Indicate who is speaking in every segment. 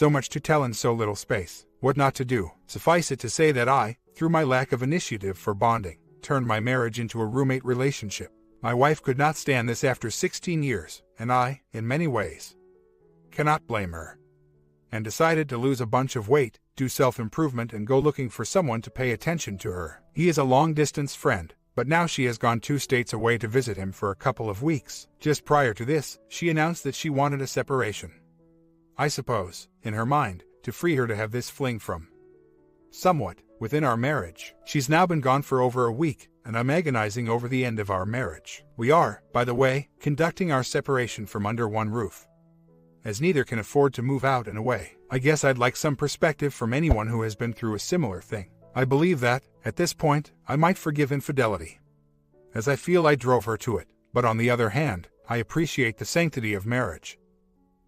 Speaker 1: So much to tell in so little space. What not to do. Suffice it to say that I, through my lack of initiative for bonding, turned my marriage into a roommate relationship. My wife could not stand this after 16 years, and I, in many ways, cannot blame her. And decided to lose a bunch of weight, do self-improvement and go looking for someone to pay attention to her. He is a long-distance friend, but now she has gone 2 states away to visit him for a couple of weeks. Just prior to this, she announced that she wanted a separation. I suppose, in her mind, to free her to have this fling from somewhat within our marriage. She's now been gone for over a week, and I'm agonizing over the end of our marriage. We are, by the way, conducting our separation from under one roof, as neither can afford to move out and away. I guess I'd like some perspective from anyone who has been through a similar thing. I believe that, at this point, I might forgive infidelity, as I feel I drove her to it, but on the other hand, I appreciate the sanctity of marriage,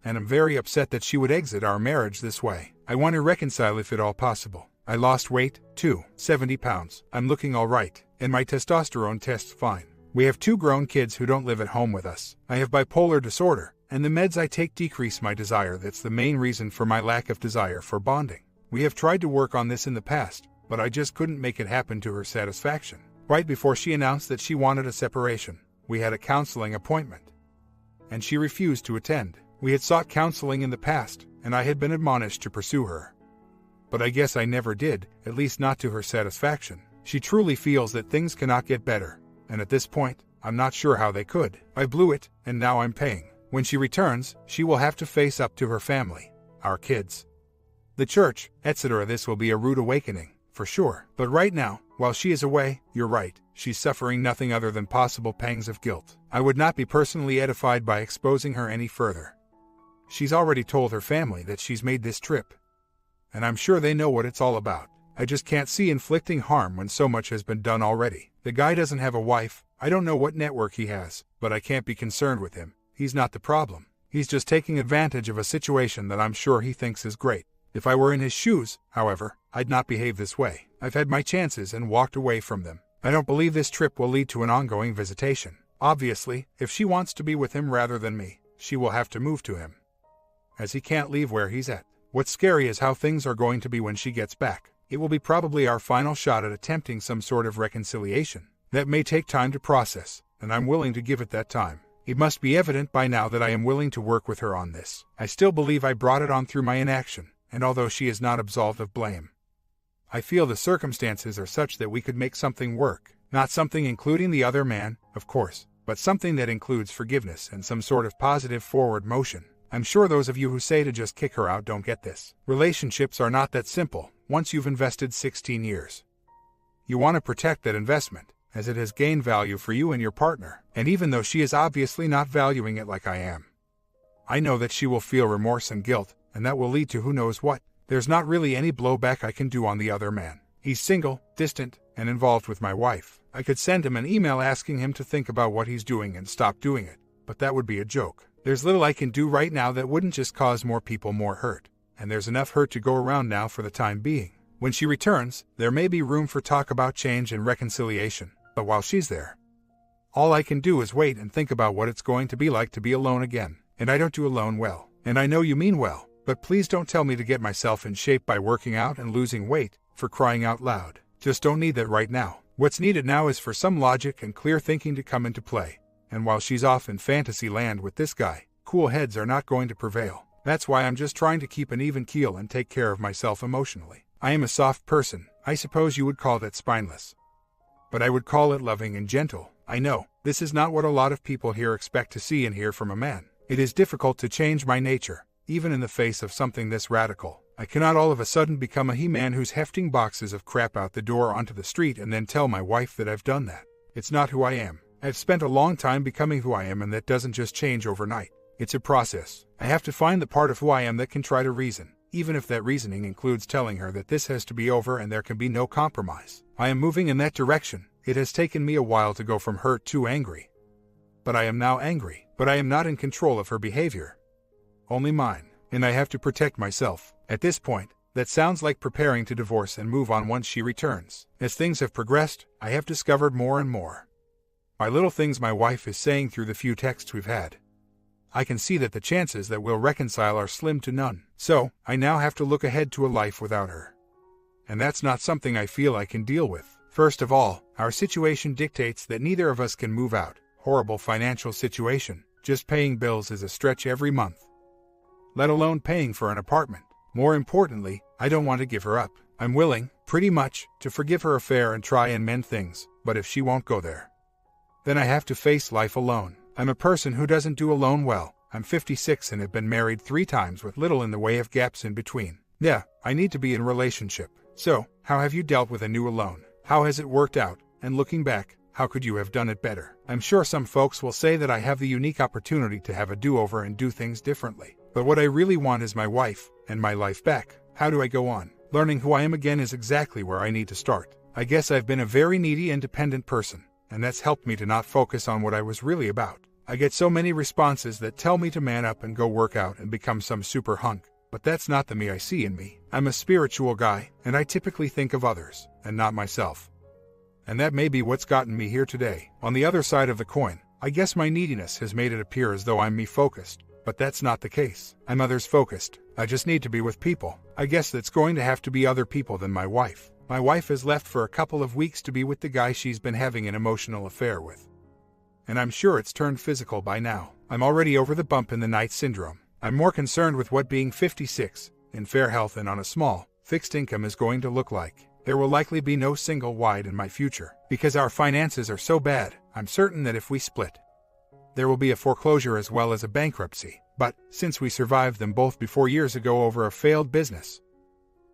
Speaker 1: and am very upset that she would exit our marriage this way. I want to reconcile if at all possible. I lost weight, too, 70 pounds. I'm looking all right, and my testosterone tests fine. We have 2 grown kids who don't live at home with us. I have bipolar disorder, and the meds I take decrease my desire. That's the main reason for my lack of desire for bonding. We have tried to work on this in the past, but I just couldn't make it happen to her satisfaction. Right before she announced that she wanted a separation, we had a counseling appointment, and she refused to attend. We had sought counseling in the past, and I had been admonished to pursue her, but I guess I never did, at least not to her satisfaction. She truly feels that things cannot get better, and at this point, I'm not sure how they could. I blew it, and now I'm paying. When she returns, she will have to face up to her family, our kids, the church, etc. This will be a rude awakening, for sure. But right now, while she is away, you're right, she's suffering nothing other than possible pangs of guilt. I would not be personally edified by exposing her any further. She's already told her family that she's made this trip, and I'm sure they know what it's all about. I just can't see inflicting harm when so much has been done already. The guy doesn't have a wife. I don't know what network he has, but I can't be concerned with him. He's not the problem. He's just taking advantage of a situation that I'm sure he thinks is great. If I were in his shoes, however, I'd not behave this way. I've had my chances and walked away from them. I don't believe this trip will lead to an ongoing visitation. Obviously, if she wants to be with him rather than me, she will have to move to him, as he can't leave where he's at. What's scary is how things are going to be when she gets back. It will be probably our final shot at attempting some sort of reconciliation. That may take time to process, and I'm willing to give it that time. It must be evident by now that I am willing to work with her on this. I still believe I brought it on through my inaction, and although she is not absolved of blame, I feel the circumstances are such that we could make something work. Not something including the other man, of course, but something that includes forgiveness and some sort of positive forward motion. I'm sure those of you who say to just kick her out don't get this. Relationships are not that simple once you've invested 16 years. You want to protect that investment, as it has gained value for you and your partner. And even though she is obviously not valuing it like I am, I know that she will feel remorse and guilt, and that will lead to who knows what. There's not really any blowback I can do on the other man. He's single, distant, and involved with my wife. I could send him an email asking him to think about what he's doing and stop doing it, but that would be a joke. There's little I can do right now that wouldn't just cause more people more hurt, and there's enough hurt to go around now for the time being. When she returns, there may be room for talk about change and reconciliation, but while she's there, all I can do is wait and think about what it's going to be like to be alone again. And I don't do alone well. And I know you mean well, but please don't tell me to get myself in shape by working out and losing weight, for crying out loud. Just don't need that right now. What's needed now is for some logic and clear thinking to come into play. And while she's off in fantasy land with this guy, cool heads are not going to prevail. That's why I'm just trying to keep an even keel and take care of myself emotionally. I am a soft person. I suppose you would call that spineless, but I would call it loving and gentle. I know, this is not what a lot of people here expect to see and hear from a man. It is difficult to change my nature, even in the face of something this radical. I cannot all of a sudden become a he-man who's hefting boxes of crap out the door onto the street and then tell my wife that I've done that. It's not who I am. I've spent a long time becoming who I am, and that doesn't just change overnight. It's a process. I have to find the part of who I am that can try to reason, even if that reasoning includes telling her that this has to be over and there can be no compromise. I am moving in that direction. It has taken me a while to go from hurt to angry. But I am now angry. But I am not in control of her behavior. Only mine. And I have to protect myself. At this point, that sounds like preparing to divorce and move on once she returns. As things have progressed, I have discovered more and more by little things my wife is saying through the few texts we've had. I can see that the chances that we'll reconcile are slim to none. So, I now have to look ahead to a life without her. And that's not something I feel I can deal with. First of all, our situation dictates that neither of us can move out. Horrible financial situation. Just paying bills is a stretch every month, let alone paying for an apartment. More importantly, I don't want to give her up. I'm willing, pretty much, to forgive her affair and try and mend things, but if she won't go there, then I have to face life alone. I'm a person who doesn't do alone well. I'm 56 and have been married 3 times with little in the way of gaps in between. Yeah, I need to be in a relationship. So, how have you dealt with a new alone? How has it worked out? And looking back, how could you have done it better? I'm sure some folks will say that I have the unique opportunity to have a do-over and do things differently. But what I really want is my wife, and my life back. How do I go on? Learning who I am again is exactly where I need to start. I guess I've been a very needy, independent person, and that's helped me to not focus on what I was really about. I get so many responses that tell me to man up and go work out and become some super hunk. But that's not the me I see in me. I'm a spiritual guy, and I typically think of others, and not myself. And that may be what's gotten me here today. On the other side of the coin, I guess my neediness has made it appear as though I'm me-focused. But that's not the case. I'm others-focused. I just need to be with people. I guess that's going to have to be other people than my wife. My wife has left for a couple of weeks to be with the guy she's been having an emotional affair with. And I'm sure it's turned physical by now. I'm already over the bump in the night syndrome. I'm more concerned with what being 56, in fair health and on a small, fixed income is going to look like. There will likely be no single wide in my future. Because our finances are so bad, I'm certain that if we split, there will be a foreclosure as well as a bankruptcy. But, since we survived them both before years ago over a failed business,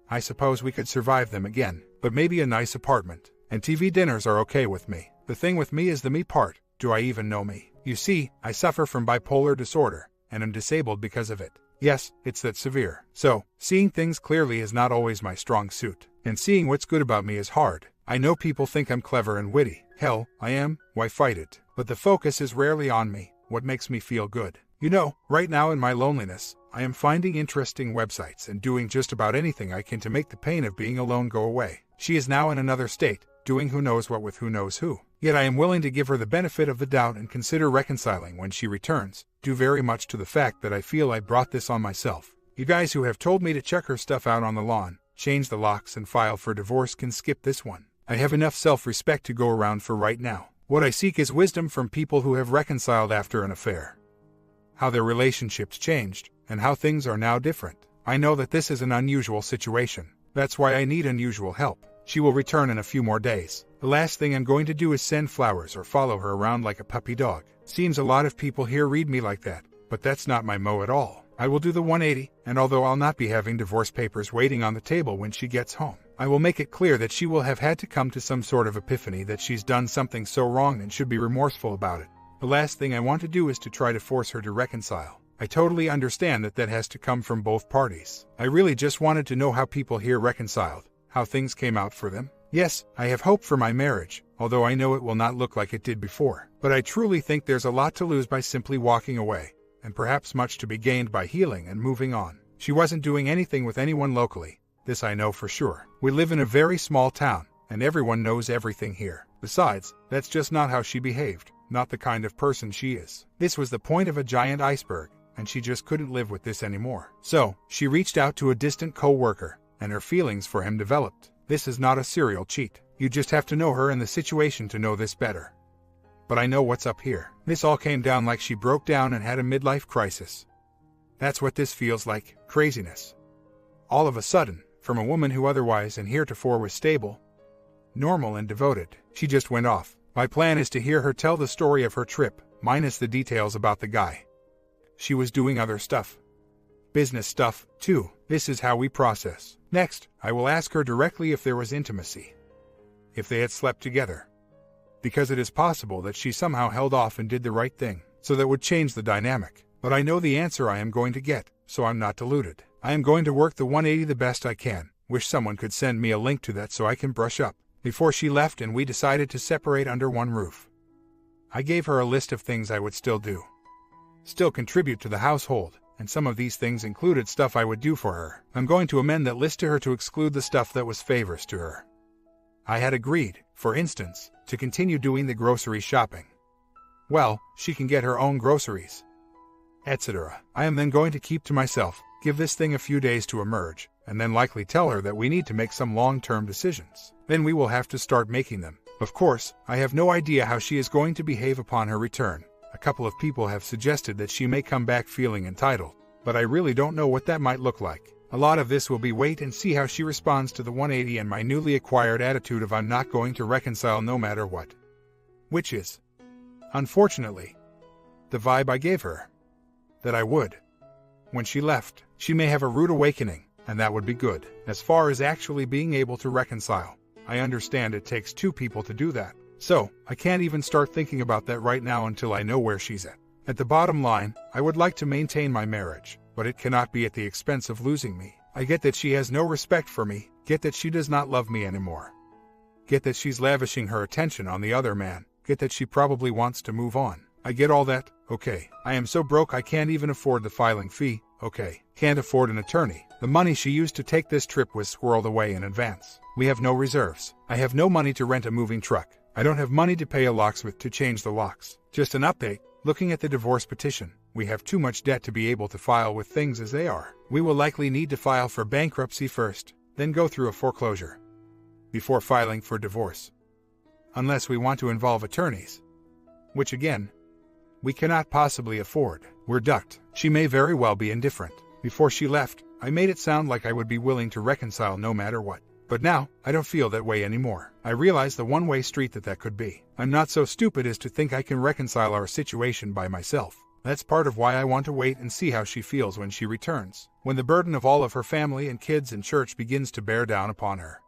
Speaker 1: I suppose we could survive them again. But maybe a nice apartment and TV dinners are okay with me. The thing with me is the me part. Do I even know me? You see, I suffer from bipolar disorder, and am disabled because of it. Yes, it's that severe. So, seeing things clearly is not always my strong suit. And seeing what's good about me is hard. I know people think I'm clever and witty. Hell, I am. Why fight it? But the focus is rarely on me. What makes me feel good? You know, right now in my loneliness, I am finding interesting websites and doing just about anything I can to make the pain of being alone go away. She is now in another state, doing who knows what with who knows who. Yet I am willing to give her the benefit of the doubt and consider reconciling when she returns, due very much to the fact that I feel I brought this on myself. You guys who have told me to check her stuff out on the lawn, change the locks and file for divorce can skip this one. I have enough self-respect to go around for right now. What I seek is wisdom from people who have reconciled after an affair. How their relationships changed, and how things are now different. I know that this is an unusual situation. That's why I need unusual help. She will return in a few more days. The last thing I'm going to do is send flowers or follow her around like a puppy dog. Seems a lot of people here read me like that, but that's not my mo at all. I will do the 180, and although I'll not be having divorce papers waiting on the table when she gets home, I will make it clear that she will have had to come to some sort of epiphany that she's done something so wrong and should be remorseful about it. The last thing I want to do is to try to force her to reconcile. I totally understand that that has to come from both parties. I really just wanted to know how people here reconciled, how things came out for them. Yes, I have hope for my marriage, although I know it will not look like it did before. But I truly think there's a lot to lose by simply walking away, and perhaps much to be gained by healing and moving on. She wasn't doing anything with anyone locally. This I know for sure. We live in a very small town, and everyone knows everything here. Besides, that's just not how she behaved, not the kind of person she is. This was the point of a giant iceberg, and she just couldn't live with this anymore. So, she reached out to a distant co-worker, and her feelings for him developed. This is not a serial cheat. You just have to know her and the situation to know this better. But I know what's up here. This all came down like she broke down and had a midlife crisis. That's what this feels like, craziness. All of a sudden, from a woman who otherwise and heretofore was stable, normal and devoted, she just went off. My plan is to hear her tell the story of her trip, minus the details about the guy. She was doing other stuff. Business stuff, too. This is how we process. Next, I will ask her directly if there was intimacy. If they had slept together. Because it is possible that she somehow held off and did the right thing, so that would change the dynamic. But I know the answer I am going to get, so I'm not deluded. I am going to work the 180 the best I can. Wish someone could send me a link to that so I can brush up. Before she left and we decided to separate under one roof, I gave her a list of things I would still do. Still contribute to the household, and some of these things included stuff I would do for her. I'm going to amend that list to her to exclude the stuff that was favors to her. I had agreed, for instance, to continue doing the grocery shopping. Well, she can get her own groceries. etc. I am then going to keep to myself, give this thing a few days to emerge, and then likely tell her that we need to make some long-term decisions. Then we will have to start making them. Of course, I have no idea how she is going to behave upon her return. A couple of people have suggested that she may come back feeling entitled, but I really don't know what that might look like. A lot of this will be wait and see how she responds to the 180 and my newly acquired attitude of I'm not going to reconcile no matter what. Which is, unfortunately, the vibe I gave her. That I would. When she left, she may have a rude awakening, and that would be good. As far as actually being able to reconcile, I understand it takes two people to do that. So, I can't even start thinking about that right now until I know where she's at. At the bottom line, I would like to maintain my marriage, but it cannot be at the expense of losing me. I get that she has no respect for me, get that she does not love me anymore. Get that she's lavishing her attention on the other man, get that she probably wants to move on. I get all that, okay. I am so broke I can't even afford the filing fee, okay. Can't afford an attorney. The money she used to take this trip was squirreled away in advance. We have no reserves. I have no money to rent a moving truck. I don't have money to pay a locksmith to change the locks. Just an update, looking at the divorce petition, we have too much debt to be able to file with things as they are. We will likely need to file for bankruptcy first, then go through a foreclosure before filing for divorce. Unless we want to involve attorneys. Which again, we cannot possibly afford. We're ducked. She may very well be indifferent. Before she left, I made it sound like I would be willing to reconcile no matter what. But now, I don't feel that way anymore. I realize the one-way street that could be. I'm not so stupid as to think I can reconcile our situation by myself. That's part of why I want to wait and see how she feels when she returns. When the burden of all of her family and kids and church begins to bear down upon her,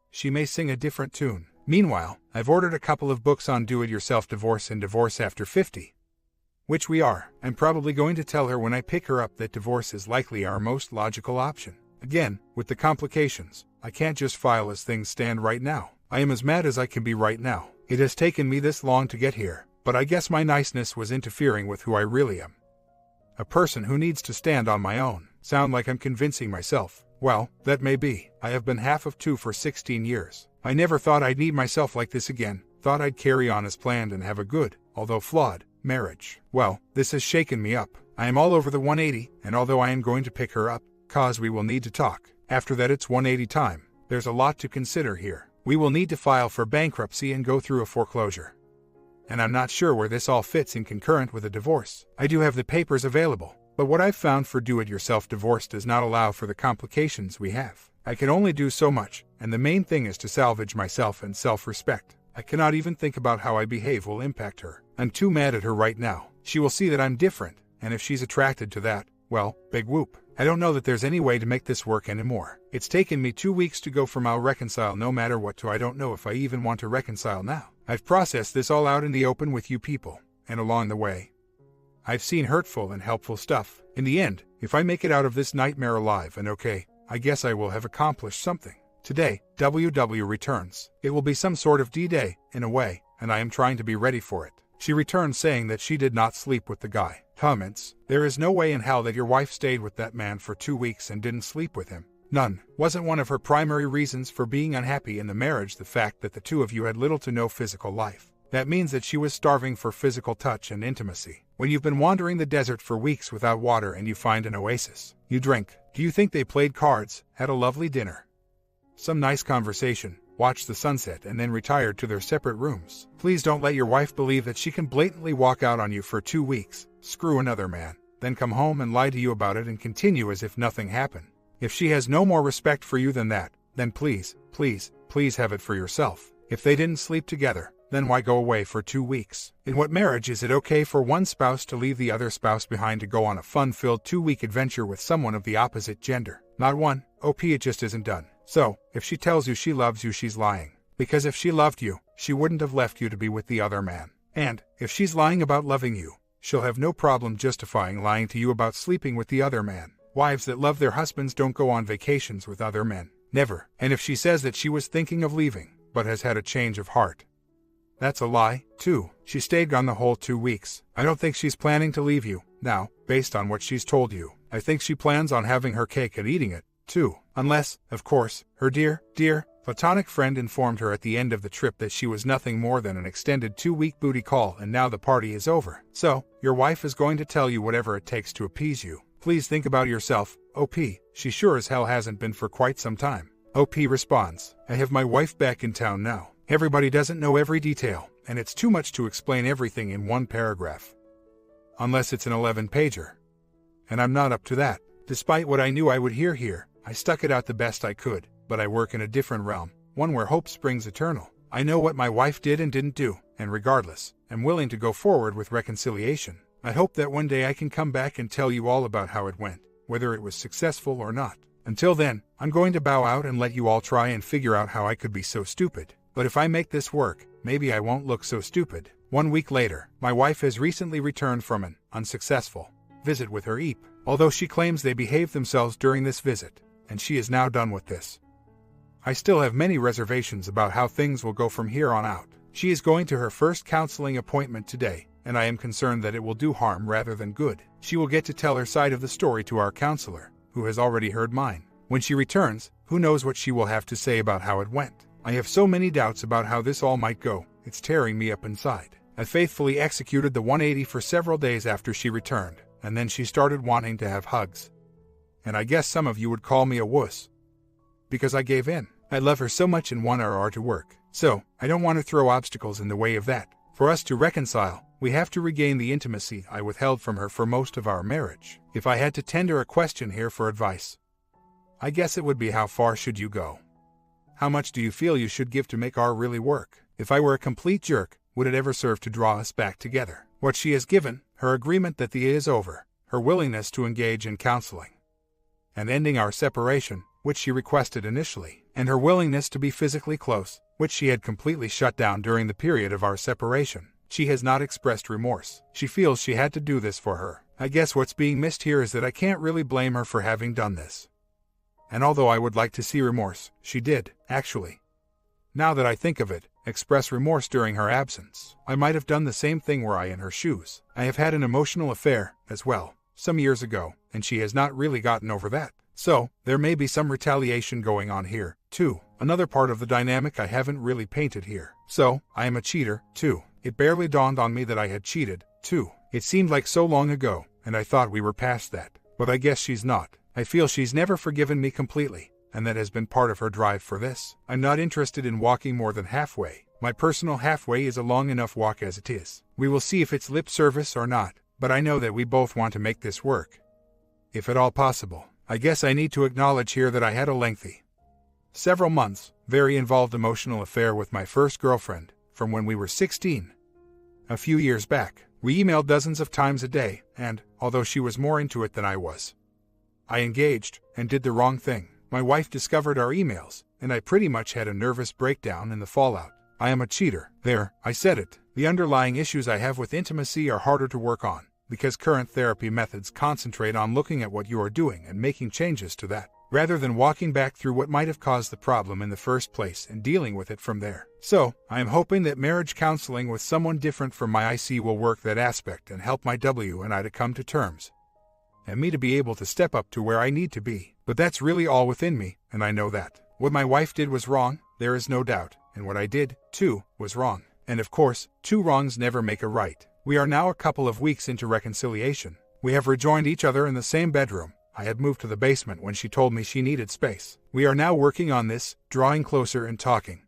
Speaker 1: she may sing a different tune. Meanwhile, I've ordered a couple of books on do-it-yourself divorce and divorce after 50. Which we are. I'm probably going to tell her when I pick her up that divorce is likely our most logical option. Again, with the complications, I can't just file as things stand right now. I am as mad as I can be right now. It has taken me this long to get here, but I guess my niceness was interfering with who I really am. A person who needs to stand on my own. Sound like I'm convincing myself. Well, that may be. I have been half of two for 16 years. I never thought I'd need myself like this again. Thought I'd carry on as planned and have a good, although flawed, marriage. Well, this has shaken me up. I am all over the 180, and although I am going to pick her up, cause we will need to talk. After that it's 180 time. There's a lot to consider here. We will need to file for bankruptcy and go through a foreclosure. And I'm not sure where this all fits in concurrent with a divorce. I do have the papers available, but what I've found for do-it-yourself divorce does not allow for the complications we have. I can only do so much, and the main thing is to salvage myself and self-respect. I cannot even think about how I behave will impact her. I'm too mad at her right now. She will see that I'm different, and if she's attracted to that, well, big whoop. I don't know that there's any way to make this work anymore. It's taken me 2 weeks to go from I'll reconcile no matter what to I don't know if I even want to reconcile now. I've processed this all out in the open with you people, and along the way, I've seen hurtful and helpful stuff. In the end, if I make it out of this nightmare alive and okay, I guess I will have accomplished something. Today, WW returns. It will be some sort of D-Day, in a way, and I am trying to be ready for it. She returns saying that she did not sleep with the guy. Comments: there is no way in hell that your wife stayed with that man for 2 weeks and didn't sleep with him. None. Wasn't one of her primary reasons for being unhappy in the marriage the fact that the two of you had little to no physical life? That means that she was starving for physical touch and intimacy. When you've been wandering the desert for weeks without water and you find an oasis, you drink. Do you think they played cards, had a lovely dinner, some nice conversation, watched the sunset and then retired to their separate rooms? Please don't let your wife believe that she can blatantly walk out on you for 2 weeks, screw another man, then come home and lie to you about it and continue as if nothing happened. If she has no more respect for you than that, then please, please, please have it for yourself. If they didn't sleep together, then why go away for 2 weeks? In what marriage is it okay for one spouse to leave the other spouse behind to go on a fun-filled 2-week adventure with someone of the opposite gender? Not one. OP, it just isn't done. So, if she tells you she loves you, she's lying. Because if she loved you, she wouldn't have left you to be with the other man. And, if she's lying about loving you, she'll have no problem justifying lying to you about sleeping with the other man. Wives that love their husbands don't go on vacations with other men. Never. And if she says that she was thinking of leaving, but has had a change of heart, that's a lie, too. She stayed gone the whole 2 weeks. I don't think she's planning to leave you. Now, based on what she's told you, I think she plans on having her cake and eating it, too. Unless, of course, her dear Platonic friend informed her at the end of the trip that she was nothing more than an extended 2-week booty call and now the party is over. So, your wife is going to tell you whatever it takes to appease you. Please think about yourself, OP. She sure as hell hasn't been for quite some time. OP responds, I have my wife back in town now. Everybody doesn't know every detail, and it's too much to explain everything in one paragraph. Unless it's an 11-pager. And I'm not up to that. Despite what I knew I would hear here, I stuck it out the best I could, but I work in a different realm, one where hope springs eternal. I know what my wife did and didn't do, and regardless, I'm willing to go forward with reconciliation. I hope that one day I can come back and tell you all about how it went, whether it was successful or not. Until then, I'm going to bow out and let you all try and figure out how I could be so stupid. But if I make this work, maybe I won't look so stupid. 1 week later, my wife has recently returned from an unsuccessful visit with her EAP, although she claims they behaved themselves during this visit, and she is now done with this. I still have many reservations about how things will go from here on out. She is going to her first counseling appointment today, and I am concerned that it will do harm rather than good. She will get to tell her side of the story to our counselor, who has already heard mine. When she returns, who knows what she will have to say about how it went. I have so many doubts about how this all might go, it's tearing me up inside. I faithfully executed the 180 for several days after she returned, and then she started wanting to have hugs. And I guess some of you would call me a wuss. Because I gave in. I love her so much and want her to work. So, I don't want to throw obstacles in the way of that. For us to reconcile, we have to regain the intimacy I withheld from her for most of our marriage. If I had to tender a question here for advice, I guess it would be how far should you go? How much do you feel you should give to make our really work? If I were a complete jerk, would it ever serve to draw us back together? What she has given, her agreement that the is over, her willingness to engage in counseling, and ending our separation, which she requested initially, and her willingness to be physically close, which she had completely shut down during the period of our separation. She has not expressed remorse. She feels she had to do this for her. I guess what's being missed here is that I can't really blame her for having done this. And although I would like to see remorse, she did, actually. Now that I think of it, express remorse during her absence. I might have done the same thing were I in her shoes. I have had an emotional affair, as well, some years ago, and she has not really gotten over that. So, there may be some retaliation going on here, too. Another part of the dynamic I haven't really painted here. So, I am a cheater, too. It barely dawned on me that I had cheated, too. It seemed like so long ago, and I thought we were past that. But I guess she's not. I feel she's never forgiven me completely, and that has been part of her drive for this. I'm not interested in walking more than halfway. My personal halfway is a long enough walk as it is. We will see if it's lip service or not, but I know that we both want to make this work. If at all possible. I guess I need to acknowledge here that I had a lengthy, several months, very involved emotional affair with my first girlfriend, from when we were 16. A few years back, we emailed dozens of times a day, and, although she was more into it than I was, I engaged, and did the wrong thing. My wife discovered our emails, and I pretty much had a nervous breakdown in the fallout. I am a cheater. There, I said it. The underlying issues I have with intimacy are harder to work on, because current therapy methods concentrate on looking at what you are doing and making changes to that, rather than walking back through what might have caused the problem in the first place and dealing with it from there. So, I am hoping that marriage counseling with someone different from my IC will work that aspect and help my W and I to come to terms, and me to be able to step up to where I need to be. But that's really all within me, and I know that. What my wife did was wrong, there is no doubt, and what I did, too, was wrong. And of course, two wrongs never make a right. We are now a couple of weeks into reconciliation. We have rejoined each other in the same bedroom. I had moved to the basement when she told me she needed space. We are now working on this, drawing closer and talking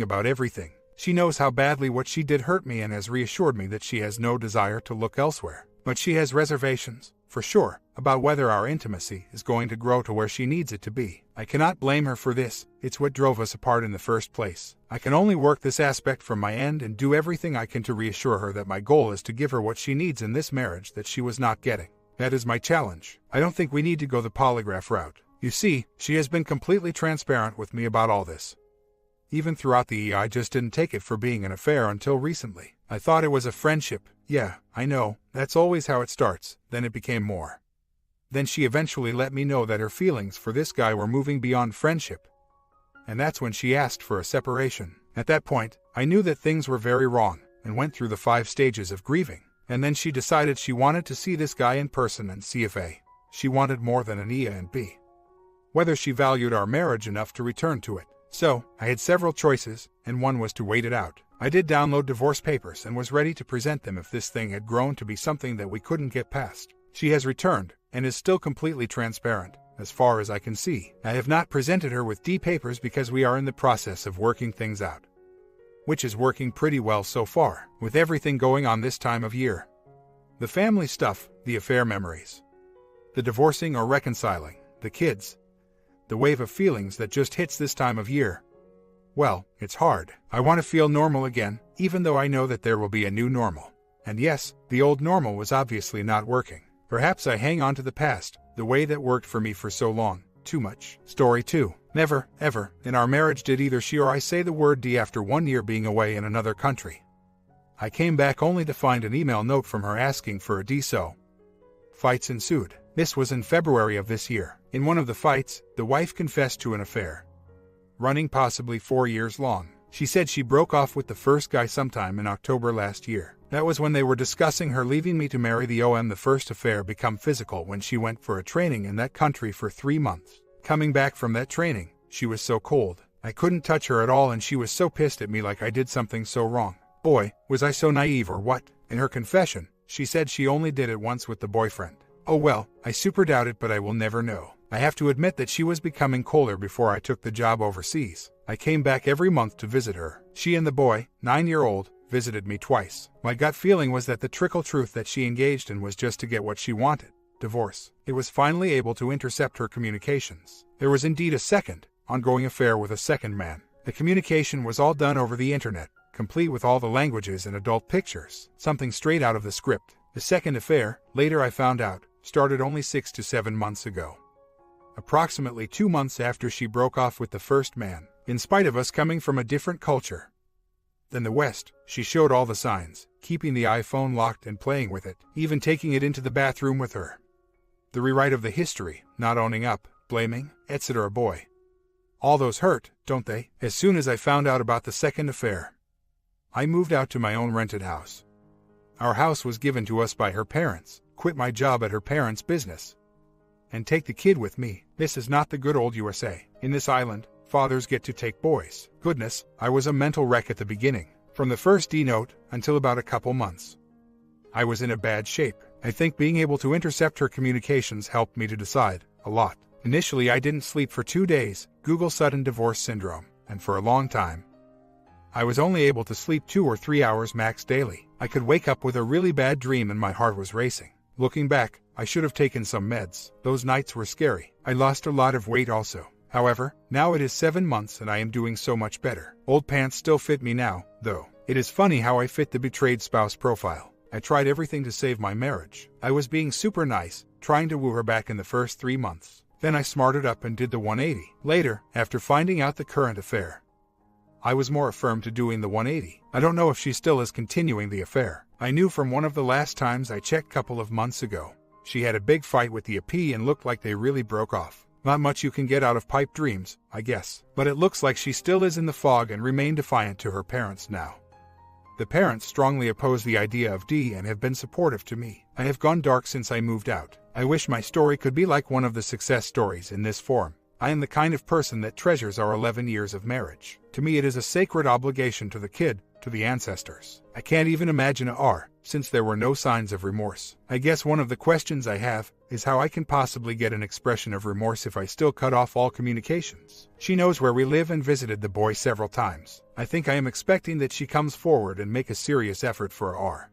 Speaker 1: about everything. She knows how badly what she did hurt me and has reassured me that she has no desire to look elsewhere. But she has reservations, for sure, about whether our intimacy is going to grow to where she needs it to be. I cannot blame her for this. It's what drove us apart in the first place. I can only work this aspect from my end and do everything I can to reassure her that my goal is to give her what she needs in this marriage that she was not getting. That is my challenge. I don't think we need to go the polygraph route. You see, she has been completely transparent with me about all this. Even throughout the I just didn't take it for being an affair until recently. I thought it was a friendship. Yeah, I know, that's always how it starts. Then it became more. Then she eventually let me know that her feelings for this guy were moving beyond friendship. And that's when she asked for a separation. At that point, I knew that things were very wrong, and went through the 5 stages of grieving. And then she decided she wanted to see this guy in person and see if A, she wanted more than an E and B. whether she valued our marriage enough to return to it. So, I had several choices, and one was to wait it out. I did download divorce papers and was ready to present them if this thing had grown to be something that we couldn't get past. She has returned, and is still completely transparent, as far as I can see. I have not presented her with D papers because we are in the process of working things out, which is working pretty well so far, with everything going on this time of year. The family stuff, the affair memories, the divorcing or reconciling, the kids, the wave of feelings that just hits this time of year. Well, it's hard. I want to feel normal again, even though I know that there will be a new normal. And yes, the old normal was obviously not working. Perhaps I hang on to the past, the way that worked for me for so long, too much. Story 2. Never, ever, in our marriage did either she or I say the word D after 1 year being away in another country. I came back only to find an email note from her asking for a D, so fights ensued. This was in February of this year. In one of the fights, the wife confessed to an affair, running possibly 4 years long. She said she broke off with the first guy sometime in October last year. That was when they were discussing her leaving me to marry the OM. The first affair became physical when she went for a training in that country for 3 months. Coming back from that training, she was so cold. I couldn't touch her at all and she was so pissed at me like I did something so wrong. Boy, was I so naive or what? In her confession, she said she only did it once with the boyfriend. Oh well, I super doubt it, but I will never know. I have to admit that she was becoming colder before I took the job overseas. I came back every month to visit her. She and the boy, 9-year-old, visited me twice. My gut feeling was that the trickle truth that she engaged in was just to get what she wanted, divorce. It was finally able to intercept her communications. There was indeed a second, ongoing affair with a second man. The communication was all done over the internet, complete with all the languages and adult pictures, something straight out of the script. The second affair, later I found out, started only 6 to 7 months ago. Approximately 2 months after she broke off with the first man. In spite of us coming from a different culture than the West, she showed all the signs, keeping the iPhone locked and playing with it, even taking it into the bathroom with her. The rewrite of the history, not owning up, blaming, etc. Boy, all those hurt, don't they? As soon as I found out about the second affair, I moved out to my own rented house. Our house was given to us by her parents, quit my job at her parents' business, and take the kid with me. This is not the good old USA. In this island, fathers get to take boys. Goodness, I was a mental wreck at the beginning. From the first D note, until about a couple months, I was in a bad shape. I think being able to intercept her communications helped me to decide a lot. Initially I didn't sleep for 2 days, Google sudden divorce syndrome, and for a long time, I was only able to sleep 2 or 3 hours max daily. I could wake up with a really bad dream and my heart was racing. Looking back, I should have taken some meds. Those nights were scary. I lost a lot of weight also. However, now it is 7 months and I am doing so much better. Old pants still fit me now, though. It is funny how I fit the betrayed spouse profile. I tried everything to save my marriage. I was being super nice, trying to woo her back in the first 3 months. Then I smarted up and did the 180. Later, after finding out the current affair, I was more affirmed to doing the 180. I don't know if she still is continuing the affair. I knew from one of the last times I checked couple of months ago, she had a big fight with the AP and looked like they really broke off. Not much you can get out of pipe dreams, I guess. But it looks like she still is in the fog and remain defiant to her parents now. The parents strongly oppose the idea of D and have been supportive to me. I have gone dark since I moved out. I wish my story could be like one of the success stories in this form. I am the kind of person that treasures our 11 years of marriage. To me it is a sacred obligation to the kid, to the ancestors. I can't even imagine a R, since there were no signs of remorse. I guess one of the questions I have is how I can possibly get an expression of remorse if I still cut off all communications. She knows where we live and visited the boy several times. I think I am expecting that she comes forward and make a serious effort for a R.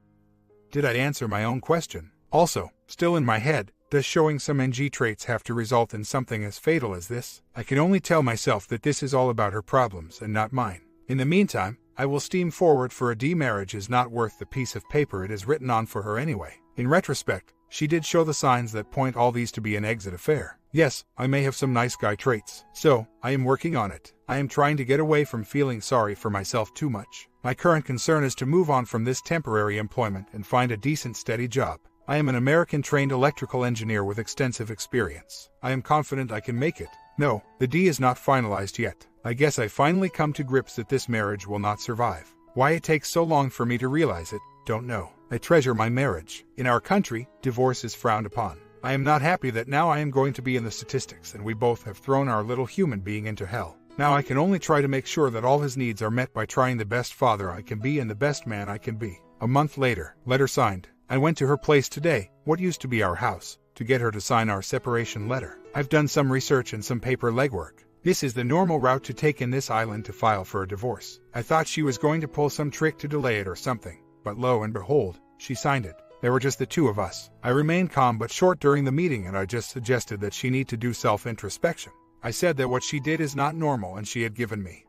Speaker 1: Did I answer my own question? Also, still in my head, does showing some NG traits have to result in something as fatal as this? I can only tell myself that this is all about her problems and not mine. In the meantime, I will steam forward, for a D marriage is not worth the piece of paper it is written on for her anyway. In retrospect, she did show the signs that point all these to be an exit affair. Yes, I may have some nice guy traits. So, I am working on it. I am trying to get away from feeling sorry for myself too much. My current concern is to move on from this temporary employment and find a decent steady job. I am an American-trained electrical engineer with extensive experience. I am confident I can make it. No, the D is not finalized yet. I guess I finally come to grips that this marriage will not survive. Why it takes so long for me to realize it, don't know. I treasure my marriage. In our country, divorce is frowned upon. I am not happy that now I am going to be in the statistics and we both have thrown our little human being into hell. Now I can only try to make sure that all his needs are met by trying the best father I can be and the best man I can be. A month later, letter signed. I went to her place today, what used to be our house, to get her to sign our separation letter. I've done some research and some paper legwork. This is the normal route to take in this island to file for a divorce. I thought she was going to pull some trick to delay it or something, but lo and behold, she signed it. There were just the two of us. I remained calm but short during the meeting and I just suggested that she need to do self-introspection. I said that what she did is not normal and she had given me,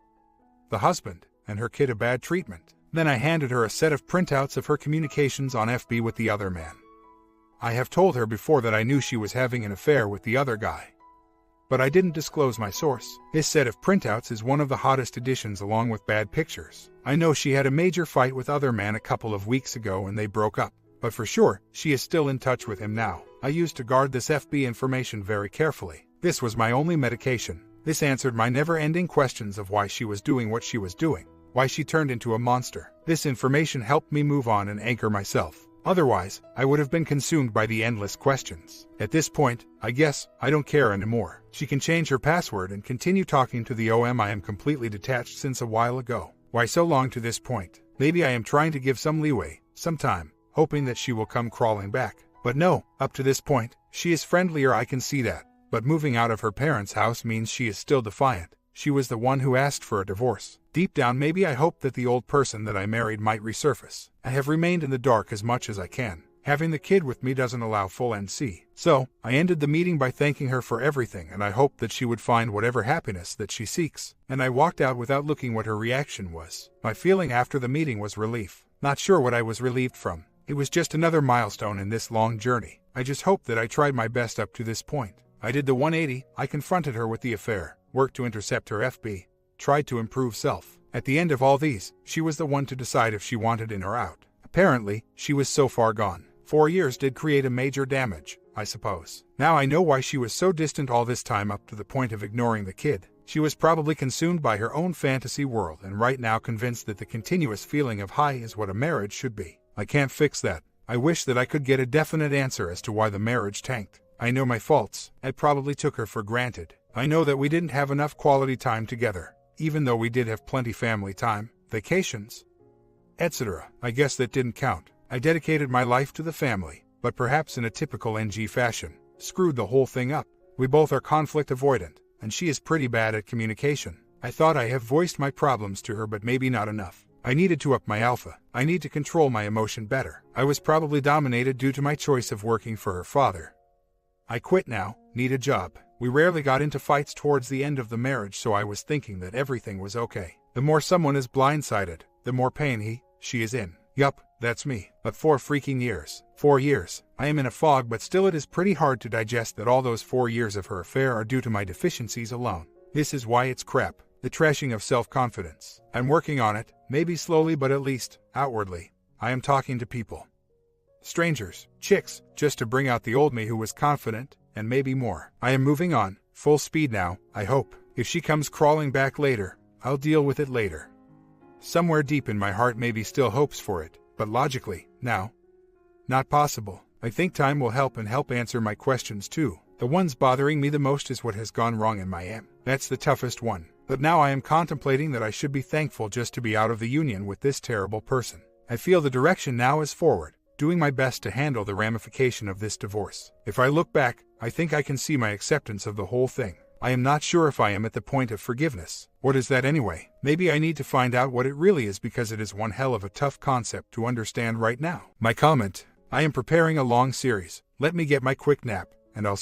Speaker 1: the husband, and her kid a bad treatment. Then I handed her a set of printouts of her communications on FB with the other man. I have told her before that I knew she was having an affair with the other guy, but I didn't disclose my source. This set of printouts is one of the hottest editions along with bad pictures. I know she had a major fight with other man a couple of weeks ago and they broke up, but for sure, she is still in touch with him now. I used to guard this FB information very carefully. This was my only medication. This answered my never-ending questions of why she was doing what she was doing, why she turned into a monster. This information helped me move on and anchor myself. Otherwise, I would have been consumed by the endless questions. At this point, I guess, I don't care anymore. She can change her password and continue talking to the OM. I am completely detached since a while ago. Why so long to this point? Maybe I am trying to give some leeway, some time, hoping that she will come crawling back. But no, up to this point, she is friendlier, I can see that. But moving out of her parents' house means she is still defiant. She was the one who asked for a divorce. Deep down maybe I hoped that the old person that I married might resurface. I have remained in the dark as much as I can. Having the kid with me doesn't allow full NC. So, I ended the meeting by thanking her for everything and I hoped that she would find whatever happiness that she seeks. And I walked out without looking what her reaction was. My feeling after the meeting was relief. Not sure what I was relieved from. It was just another milestone in this long journey. I just hoped that I tried my best up to this point. I did the 180, I confronted her with the affair, worked to intercept her FB, tried to improve self. At the end of all these, she was the one to decide if she wanted in or out. Apparently, she was so far gone. 4 years did create a major damage, I suppose. Now I know why she was so distant all this time up to the point of ignoring the kid. She was probably consumed by her own fantasy world and right now convinced that the continuous feeling of high is what a marriage should be. I can't fix that. I wish that I could get a definite answer as to why the marriage tanked. I know my faults. I probably took her for granted. I know that we didn't have enough quality time together, even though we did have plenty family time, vacations, etc. I guess that didn't count. I dedicated my life to the family, but perhaps in a typical NG fashion, screwed the whole thing up. We both are conflict avoidant, and she is pretty bad at communication. I thought I have voiced my problems to her, but maybe not enough. I needed to up my alpha. I need to control my emotion better. I was probably dominated due to my choice of working for her father. I quit now, need a job. We rarely got into fights towards the end of the marriage, so I was thinking that everything was okay. The more someone is blindsided, the more pain she is in. Yup, that's me. But 4 freaking years. 4 years. I am in a fog, but still it is pretty hard to digest that all those 4 years of her affair are due to my deficiencies alone. This is why it's crap. The trashing of self-confidence. I'm working on it, maybe slowly but at least, outwardly. I am talking to people. Strangers, chicks, just to bring out the old me who was confident, and maybe more. I am moving on, full speed now, I hope. If she comes crawling back later, I'll deal with it later. Somewhere deep in my heart maybe still hopes for it, but logically, now, not possible. I think time will help and help answer my questions too. The ones bothering me the most is what has gone wrong in my am. That's the toughest one. But now I am contemplating that I should be thankful just to be out of the union with this terrible person. I feel the direction now is forward, doing my best to handle the ramification of this divorce. If I look back, I think I can see my acceptance of the whole thing. I am not sure if I am at the point of forgiveness. What is that anyway? Maybe I need to find out what it really is, because it is one hell of a tough concept to understand right now. My comment: I am preparing a long series. Let me get my quick nap, and I'll